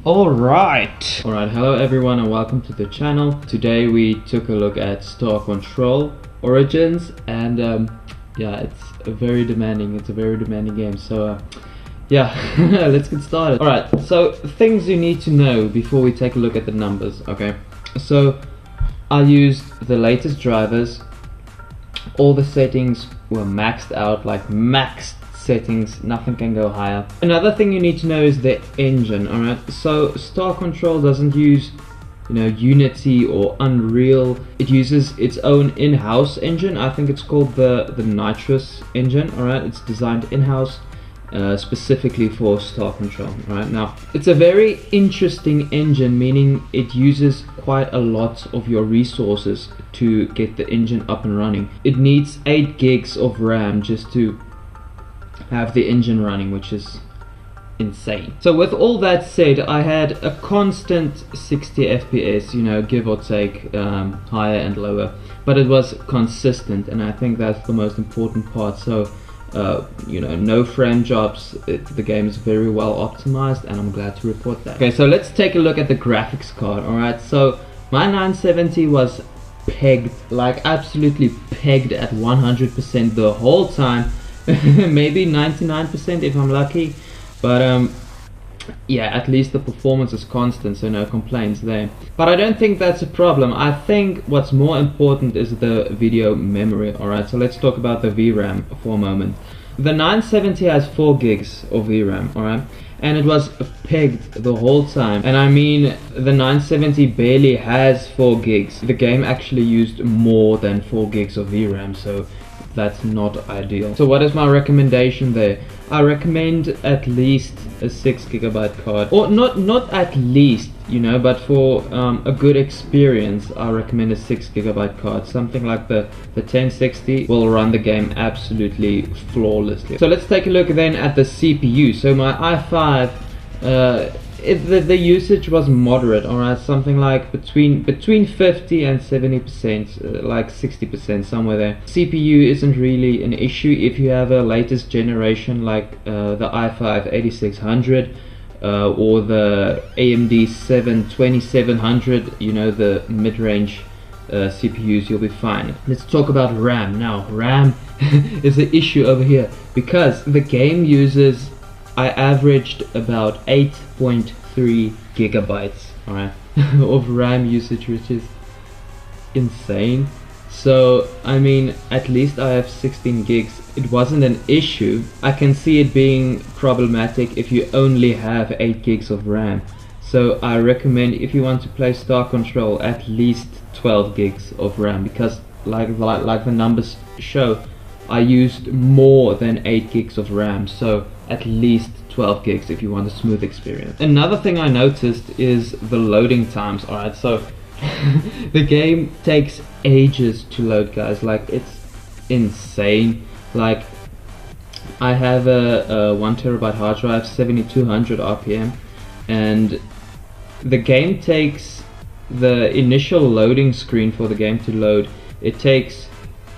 Alright, hello everyone and welcome to the channel. Today we took a look at Star Control Origins and yeah, it's a very demanding game. So yeah, let's get started. Alright, so things you need to know before we take a look at the numbers, okay? So I used the latest drivers. All the settings were maxed out, like maxed settings, nothing can go higher. Another thing you need to know is the engine. Alright, so Star Control doesn't use Unity or Unreal. It uses its own in-house engine. I think it's called the Nitrous engine. Alright, it's designed in-house specifically for Star Control. Right now, it's a very interesting engine, meaning it uses quite a lot of your resources to get the engine up and running. It needs 8 gigs of RAM just to have the engine running, which is insane. So with all that said, I had a constant 60 FPS, give or take, higher and lower, but it was consistent, and I think that's the most important part. So no frame drops. The game is very well optimized, and I'm glad to report that. Okay, so let's take a look at the graphics card. Alright, so my 970 was pegged, like absolutely pegged at 100% the whole time. Maybe 99% if I'm lucky, but yeah, at least the performance is constant, so no complaints there. But I don't think that's a problem. I think what's more important is the video memory. Alright, so let's talk about the VRAM for a moment. The 970 has 4 gigs of VRAM, alright, and it was pegged the whole time. And I mean, the 970 barely has 4 gigs. The game actually used more than 4 gigs of VRAM, so that's not ideal. So what is my recommendation there? I recommend at least a 6 GB card, or not at least, but for a good experience I recommend a 6 GB card. Something like the 1060 will run the game absolutely flawlessly. So let's take a look then at the CPU. So my i5, the usage was moderate. Alright, something like between 50 and 70%, like 60%, somewhere there. CPU isn't really an issue if you have a latest generation like the i5 8600 or the AMD 2700, the mid-range CPUs. You'll be fine. Let's talk about RAM now. RAM is the issue over here because the game uses, I averaged about 8.3 gigabytes, alright, of RAM usage, which is insane. So I mean, at least I have 16 gigs. It wasn't an issue. I can see it being problematic if you only have 8 gigs of RAM. So I recommend, if you want to play Star Control, at least 12 gigs of RAM, because like the numbers show, I used more than 8 gigs of RAM, so at least 12 gigs if you want a smooth experience. Another thing I noticed is the loading times. Alright, so the game takes ages to load, guys. Like, it's insane. Like, I have a 1 terabyte hard drive, 7200 RPM, and the game takes, the initial loading screen for the game to load, it takes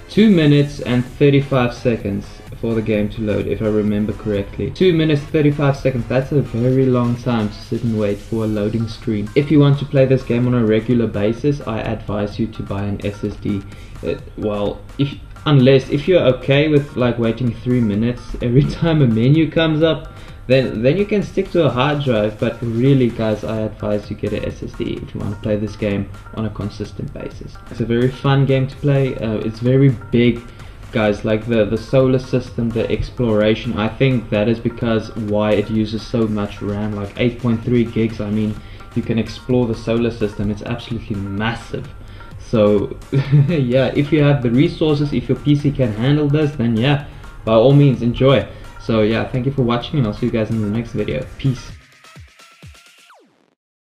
2 minutes and 35 seconds for the game to load, if I remember correctly. 2 minutes 35 seconds, that's a very long time to sit and wait for a loading screen. If you want to play this game on a regular basis, I advise you to buy an SSD. Well, if you're okay with like waiting 3 minutes every time a menu comes up, then you can stick to a hard drive. But really, guys, I advise you get an SSD if you want to play this game on a consistent basis. It's a very fun game to play. It's very big, guys. Like the solar system, the exploration, I think that is because why it uses so much RAM, like 8.3 gigs. I mean, you can explore the solar system. It's absolutely massive. So yeah, if you have the resources, if your PC can handle this, then yeah, by all means enjoy. So yeah, thank you for watching, and I'll see you guys in the next video. Peace.